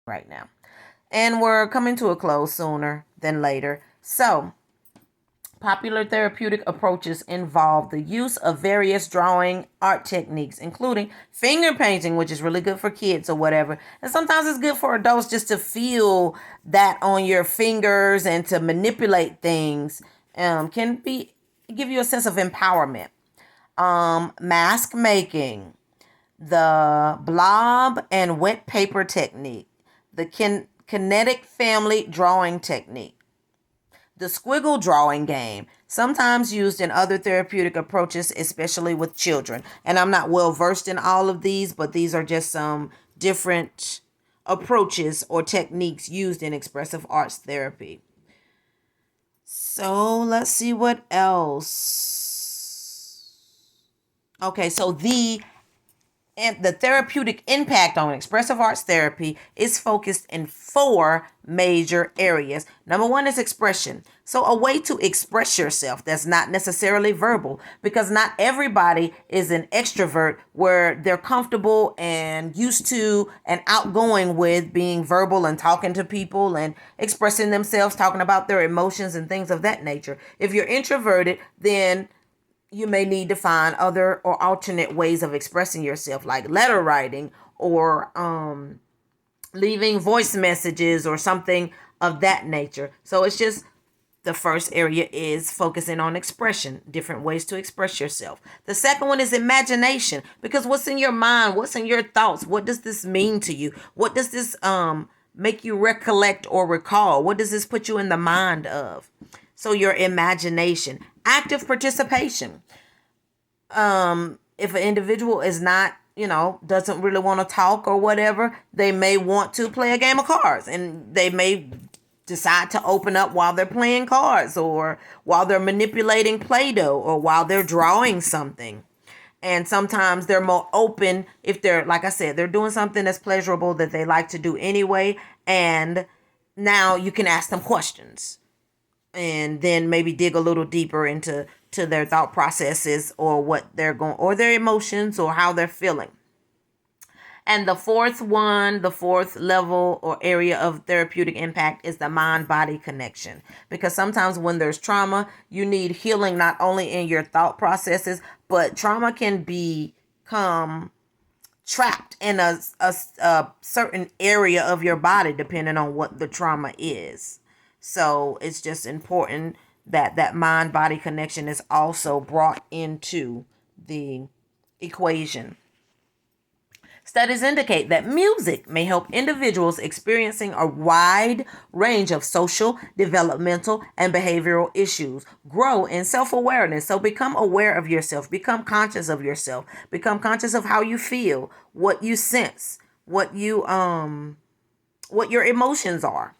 right now. And we're coming to a close sooner than later. So, popular therapeutic approaches involve the use of various drawing art techniques, including finger painting, which is really good for kids or whatever. And sometimes it's good for adults just to feel that on your fingers and to manipulate things. Can be give you a sense of empowerment. Mask making, the blob and wet paper technique, the kinetic family drawing technique, the squiggle drawing game, sometimes used in other therapeutic approaches, especially with children. And I'm not well versed in all of these, but these are just some different approaches or techniques used in expressive arts therapy. So let's see what else. Okay, so the therapeutic impact on expressive arts therapy is focused in four major areas. Number one is expression. So a way to express yourself that's not necessarily verbal, because not everybody is an extrovert where they're comfortable and used to and outgoing with being verbal and talking to people and expressing themselves, talking about their emotions and things of that nature. If you're introverted, then you may need to find other or alternate ways of expressing yourself, like letter writing or leaving voice messages or something of that nature. So it's just the first area is focusing on expression, different ways to express yourself. The second one is imagination, because what's in your mind, what's in your thoughts, what does this mean to you? What does this make you recollect or recall? What does this put you in the mind of? So your imagination. Active participation. If an individual is not, doesn't really want to talk or whatever, they may want to play a game of cards, and they may decide to open up while they're playing cards or while they're manipulating Play-Doh or while they're drawing something. And sometimes they're more open if they're, like I said, they're doing something that's pleasurable that they like to do anyway. And now you can ask them questions and then maybe dig a little deeper into their thought processes or what they're going, or their emotions or how they're feeling. And the fourth level or area of therapeutic impact is the mind-body connection. Because sometimes when there's trauma, you need healing not only in your thought processes, but trauma can become trapped in a certain area of your body depending on what the trauma is. So it's just important that mind-body connection is also brought into the equation. Studies indicate that music may help individuals experiencing a wide range of social, developmental, and behavioral issues grow in self-awareness. So become aware of yourself, become conscious of yourself, become conscious of how you feel, what you sense, what your emotions are.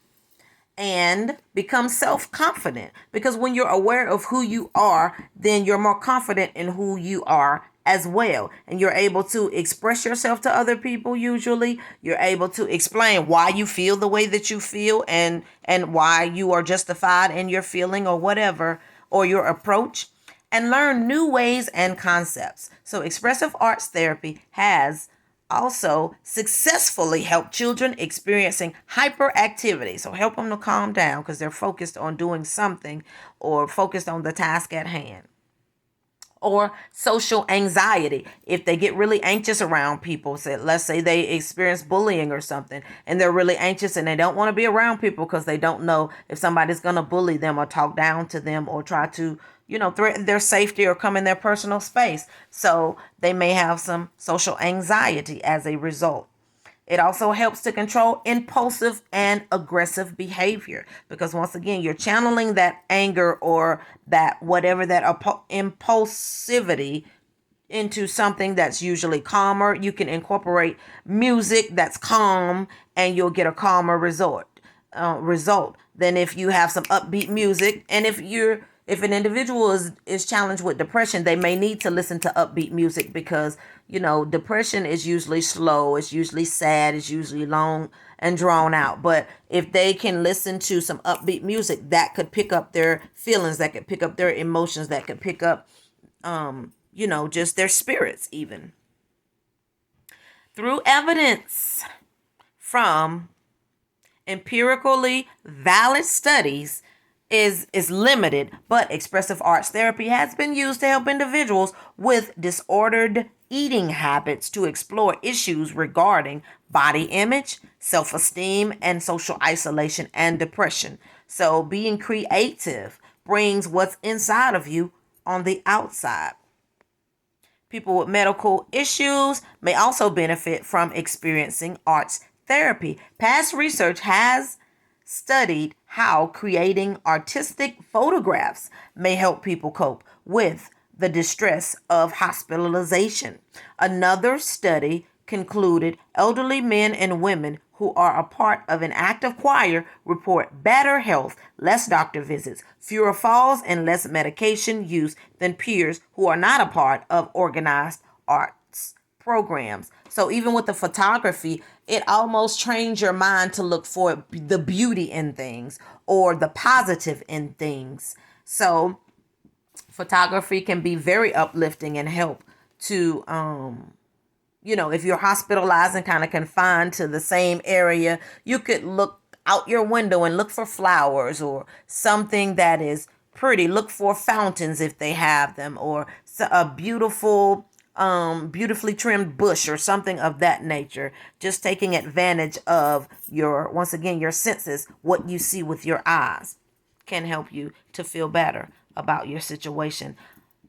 And become self-confident, because when you're aware of who you are, then you're more confident in who you are as well, and you're able to express yourself to other people. Usually you're able to explain why you feel the way that you feel and why you are justified in your feeling or whatever, or your approach, and learn new ways and concepts. So expressive arts therapy has also successfully help children experiencing hyperactivity. So help them to calm down because they're focused on doing something or focused on the task at hand. Or social anxiety. If they get really anxious around people, let's say they experience bullying or something, and they're really anxious and they don't want to be around people because they don't know if somebody's going to bully them or talk down to them or try to, threaten their safety or come in their personal space. So they may have some social anxiety as a result. It also helps to control impulsive and aggressive behavior, because once again, you're channeling that anger or that whatever, that impulsivity into something that's usually calmer. You can incorporate music that's calm and you'll get a calmer result than if you have some upbeat music. And if an individual is challenged with depression, they may need to listen to upbeat music because, depression is usually slow, it's usually sad, it's usually long and drawn out. But if they can listen to some upbeat music, that could pick up their feelings, that could pick up their emotions, that could pick up, just their spirits even. Through evidence from empirically valid studies is limited, but expressive arts therapy has been used to help individuals with disordered eating habits to explore issues regarding body image, self-esteem, and social isolation and depression. So being creative brings what's inside of you on the outside. People with medical issues may also benefit from experiencing arts therapy. Past research has studied how creating artistic photographs may help people cope with the distress of hospitalization. Another study concluded elderly men and women who are a part of an active choir report better health, less doctor visits, fewer falls, and less medication use than peers who are not a part of organized arts programs. So even with the photography, it almost trains your mind to look for the beauty in things or the positive in things. So photography can be very uplifting and help to if you're hospitalized and kind of confined to the same area, you could look out your window and look for flowers or something that is pretty. Look for fountains if they have them, or a beautiful, beautifully trimmed bush or something of that nature. Just taking advantage of once again, your senses, what you see with your eyes can help you to feel better about your situation.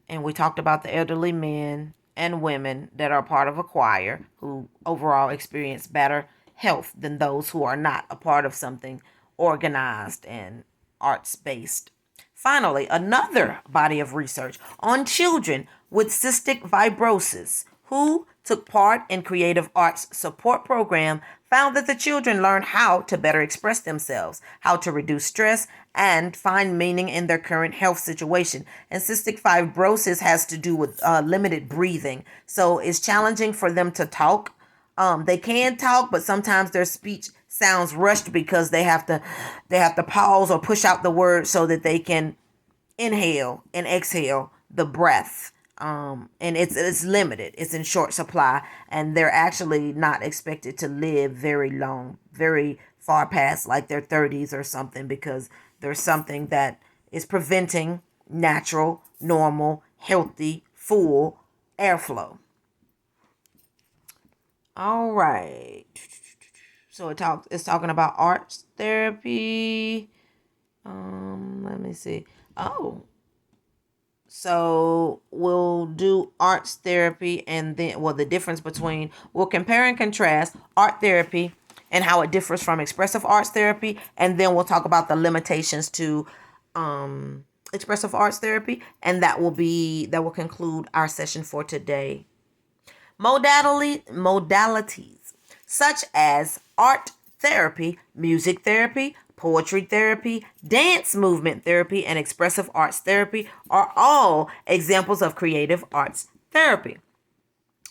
And we talked about the elderly men and women that are part of a choir who overall experience better health than those who are not a part of something organized and arts based. Finally, another body of research on children with cystic fibrosis who took part in creative arts support program found that the children learned how to better express themselves, how to reduce stress, and find meaning in their current health situation. And cystic fibrosis has to do with limited breathing. So it's challenging for them to talk. They can talk, but sometimes their speech sounds rushed because they have to pause or push out the words so that they can inhale and exhale the breath. And it's limited. It's in short supply, and they're actually not expected to live very long, very far past like their 30s or something, because there's something that is preventing natural, normal, healthy, full airflow. All right. So it's talking about arts therapy. Let me see. Oh, so we'll do arts therapy, and then, the difference between, we'll compare and contrast art therapy and how it differs from expressive arts therapy. And then we'll talk about the limitations to expressive arts therapy. And that will conclude our session for today. Modalities such as art therapy, music therapy, poetry therapy, dance movement therapy, and expressive arts therapy are all examples of creative arts therapy.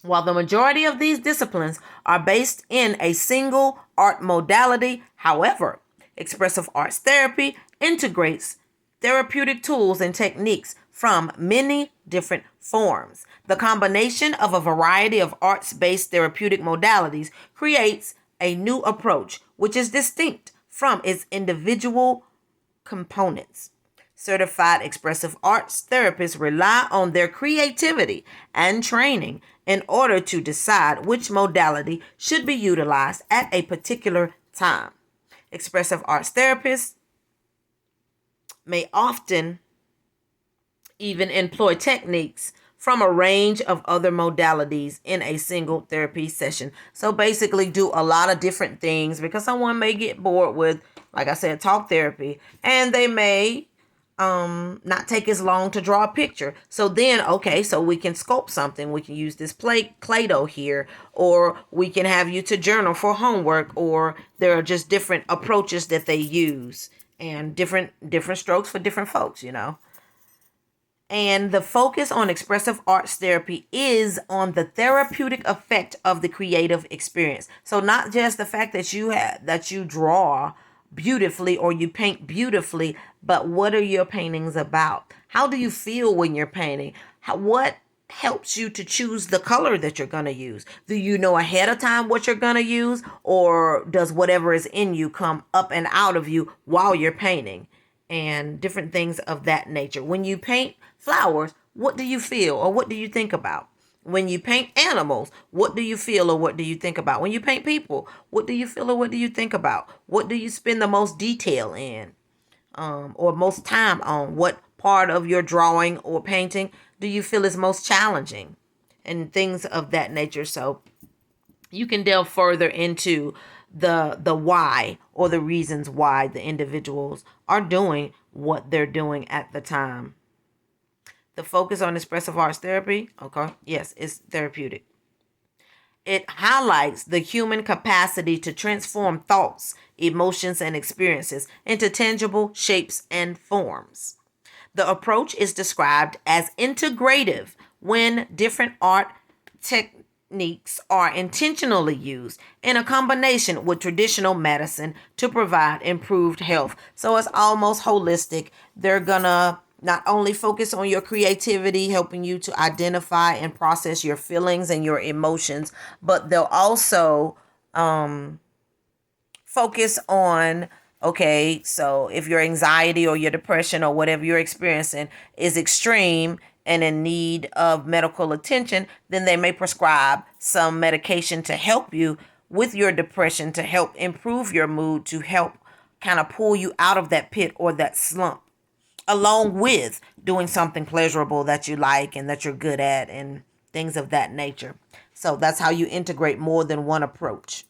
While the majority of these disciplines are based in a single art modality, however, expressive arts therapy integrates therapeutic tools and techniques from many different forms. The combination of a variety of arts-based therapeutic modalities creates a new approach, which is distinct from its individual components. Certified expressive arts therapists rely on their creativity and training in order to decide which modality should be utilized at a particular time. Expressive arts therapists may often even employ techniques from a range of other modalities in a single therapy session. So basically do a lot of different things, because someone may get bored with, like I said, talk therapy, and they may not take as long to draw a picture. So then, okay, so we can sculpt something. We can use this Play-Doh here, or we can have you to journal for homework, or there are just different approaches that they use, and different strokes for different folks, And the focus on expressive arts therapy is on the therapeutic effect of the creative experience. So not just the fact that you draw beautifully or you paint beautifully, but what are your paintings about? How do you feel when you're painting? What helps you to choose the color that you're going to use. Do you know ahead of time what you're going to use, or does whatever is in you come up and out of you while you're painting? And different things of that nature. When you paint flowers, what do you feel or what do you think about? When you paint animals, what do you feel or what do you think about? When you paint people, what do you feel or what do you think about? What do you spend the most detail in, or most time on? What part of your drawing or painting do you feel is most challenging? And things of that nature. So you can delve further into the why or the reasons why the individuals are doing what they're doing at the time. The focus on expressive arts therapy, okay, yes, it's therapeutic. It highlights the human capacity to transform thoughts, emotions, and experiences into tangible shapes and forms. The approach is described as integrative when different art techniques are intentionally used in a combination with traditional medicine to provide improved health. So it's almost holistic. They're gonna not only focus on your creativity, helping you to identify and process your feelings and your emotions, but they'll also focus on, okay, so if your anxiety or your depression or whatever you're experiencing is extreme and in need of medical attention, then they may prescribe some medication to help you with your depression, to help improve your mood, to help kind of pull you out of that pit or that slump, along with doing something pleasurable that you like and that you're good at and things of that nature. So that's how you integrate more than one approach.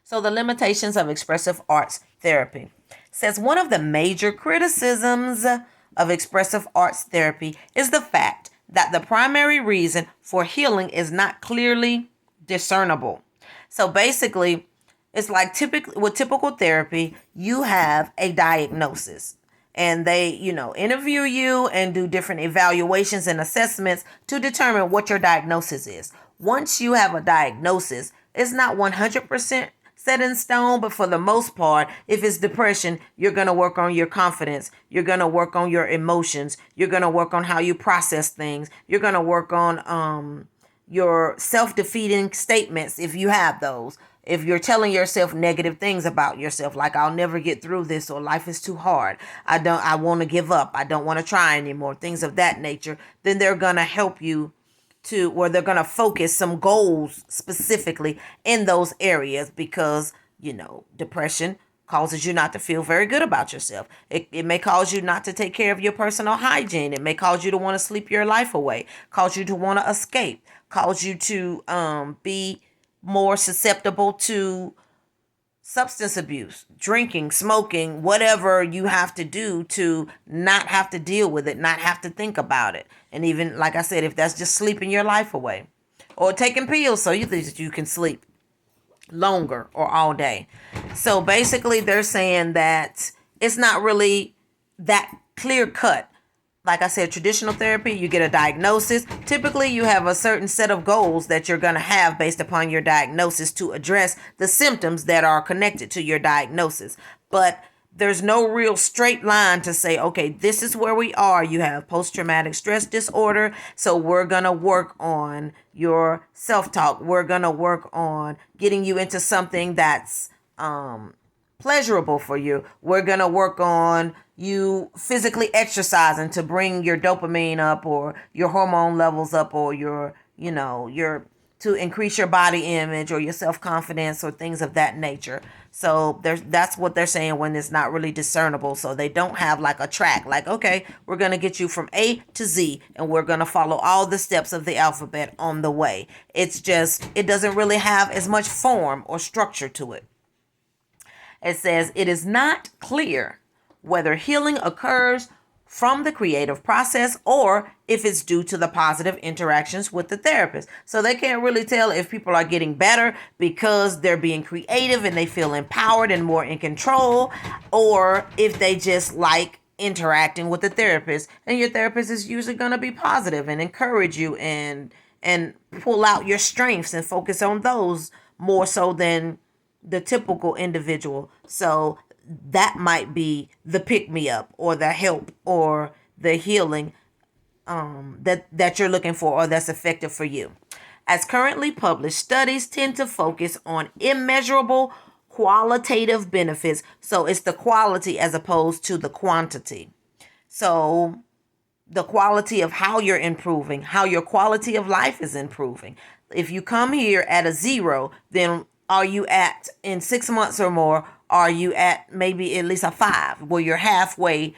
So the limitations of expressive arts therapy says one of the major criticisms of expressive arts therapy is the fact that the primary reason for healing is not clearly discernible. So basically, it's like typically with typical therapy, you have a diagnosis and they, interview you and do different evaluations and assessments to determine what your diagnosis is. Once you have a diagnosis, it's not 100% set in stone, but for the most part, if it's depression, you're going to work on your confidence. You're going to work on your emotions. You're going to work on how you process things. You're going to work on your self-defeating statements if you have those. If you're telling yourself negative things about yourself, like I'll never get through this, or life is too hard, I want to give up, I don't want to try anymore, things of that nature, then they're going to help you to, where they're going to focus some goals specifically in those areas, because, depression causes you not to feel very good about yourself. It may cause you not to take care of your personal hygiene. It may cause you to want to sleep your life away, cause you to want to escape, cause you to be more susceptible to substance abuse, drinking, smoking, whatever you have to do to not have to deal with it, not have to think about it. And even, like I said, if that's just sleeping your life away or taking pills so you think that you can sleep longer or all day. So basically they're saying that it's not really that clear cut. Like I said, traditional therapy, you get a diagnosis. Typically, you have a certain set of goals that you're going to have based upon your diagnosis to address the symptoms that are connected to your diagnosis. But there's no real straight line to say, okay, this is where we are. You have post-traumatic stress disorder, so we're going to work on your self-talk. We're going to work on getting you into something that's pleasurable for you. We're going to work on you physically exercising to bring your dopamine up or your hormone levels up, or your to increase your body image or your self-confidence or things of that nature. So that's what they're saying when it's not really discernible. So they don't have like a track, like, okay, we're going to get you from A to Z and we're going to follow all the steps of the alphabet on the way. It's just, it doesn't really have as much form or structure to it. It says it is not clear whether healing occurs from the creative process or if it's due to the positive interactions with the therapist. So they can't really tell if people are getting better because they're being creative and they feel empowered and more in control, or if they just like interacting with the therapist. And your therapist is usually going to be positive and encourage you and pull out your strengths and focus on those more so than the typical individual. So that might be the pick me up or the help or the healing that you're looking for or that's effective for you. As currently published, studies tend to focus on immeasurable qualitative benefits. So it's the quality as opposed to the quantity. So the quality of how you're improving, how your quality of life is improving. If you come here at a 0, then are you at, in 6 months or more, are you at maybe at least a 5, where you're halfway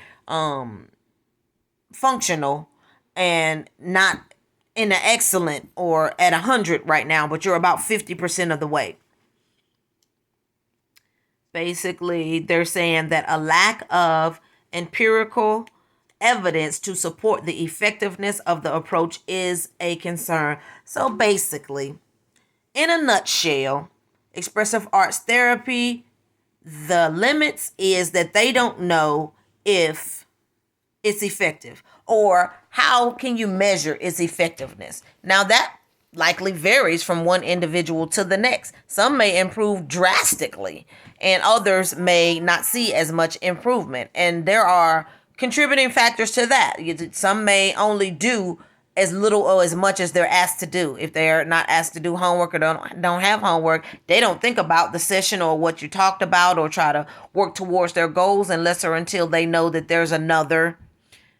functional and not in an excellent or at 100 right now, but you're about 50% of the way. Basically, they're saying that a lack of empirical evidence to support the effectiveness of the approach is a concern. So basically, in a nutshell, expressive arts therapy, the limits is that they don't know if it's effective or how can you measure its effectiveness. Now that likely varies from one individual to the next. Some may improve drastically and others may not see as much improvement, and there are contributing factors to that. Some may only do as little or as much as they're asked to do. If they're not asked to do homework or don't have homework, they don't think about the session or what you talked about or try to work towards their goals unless or until they know that there's another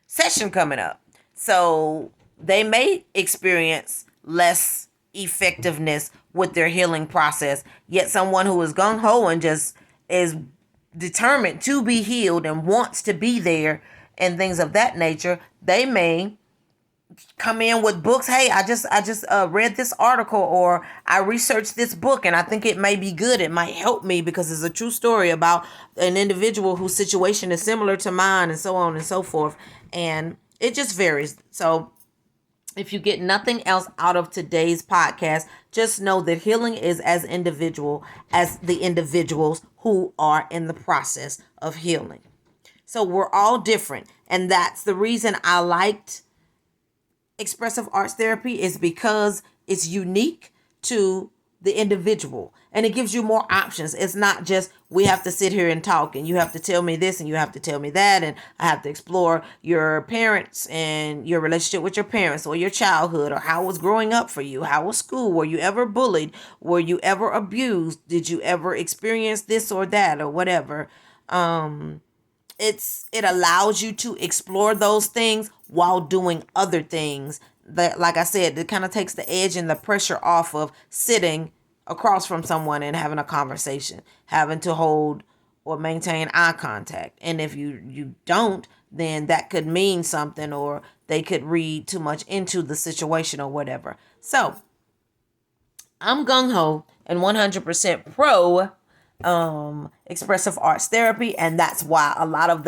session coming up. So they may experience less effectiveness with their healing process. Yet someone who is gung-ho and just is determined to be healed and wants to be there and things of that nature, they may come in with books. Hey, I just read this article, or I researched this book and I think it may be good. It might help me because it's a true story about an individual whose situation is similar to mine, and so on and so forth. And it just varies. So if you get nothing else out of today's podcast, just know that healing is as individual as the individuals who are in the process of healing. So we're all different. And that's the reason I liked expressive arts therapy, is because it's unique to the individual and it gives you more options. It's not just we have to sit here and talk and you have to tell me this and you have to tell me that and I have to explore your parents and your relationship with your parents or your childhood or how it was growing up for you. How was school? Were you ever bullied? Were you ever abused? Did you ever experience this or that or whatever? It allows you to explore those things while doing other things that, like I said, it kind of takes the edge and the pressure off of sitting across from someone and having a conversation, having to hold or maintain eye contact. And if you don't, then that could mean something, or they could read too much into the situation or whatever. So I'm gung-ho and 100% pro expressive arts therapy, and that's why a lot of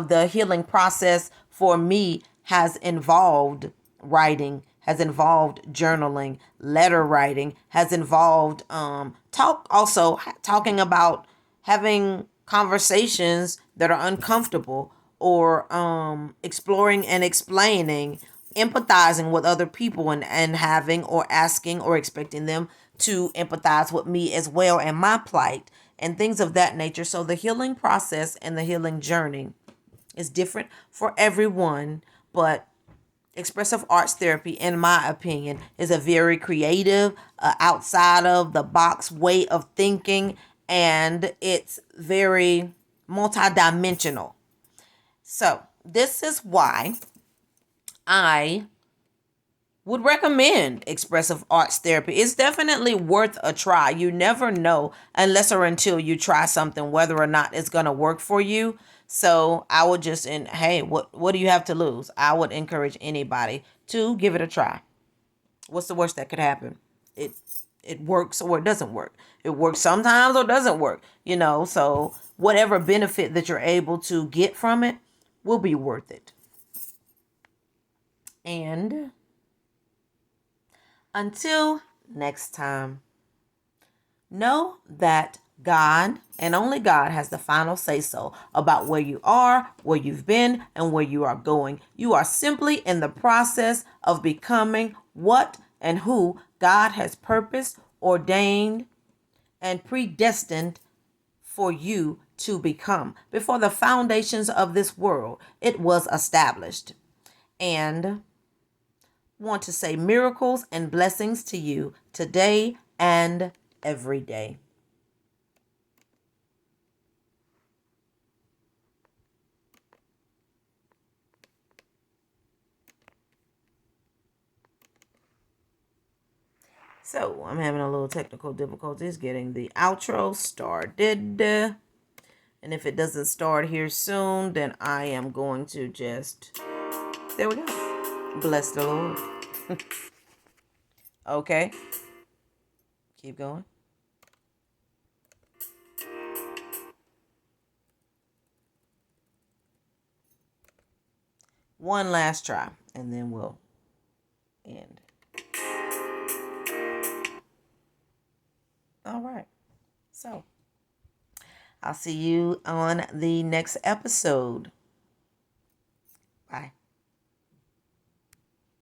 the healing process for me has involved writing, has involved journaling, letter writing, has involved talking about having conversations that are uncomfortable, or exploring and explaining, empathizing with other people, and having or asking or expecting them to empathize with me as well and my plight and things of that nature. So the healing process and the healing journey is different for everyone, but expressive arts therapy, in my opinion, is a very creative, outside of the box way of thinking, and it's very multidimensional. So this is why I would recommend expressive arts therapy. It's definitely worth a try. You never know unless or until you try something, whether or not it's going to work for you. So I would just, and hey, what do you have to lose? I would encourage anybody to give it a try. What's the worst that could happen? It works or it doesn't work. It works sometimes or doesn't work, so whatever benefit that you're able to get from it will be worth it. And until next time, know that God and only God has the final say so about where you are, where you've been, and where you are going. You are simply in the process of becoming what and who God has purposed, ordained, and predestined for you to become. Before the foundations of this world, it was established. And want to say miracles and blessings to you today and every day. So I'm having a little technical difficulties getting the outro started. And if it doesn't start here soon, then I am going to just, there we go. Bless the Lord. Okay. Keep going. One last try, and then we'll end. All right. So I'll see you on the next episode.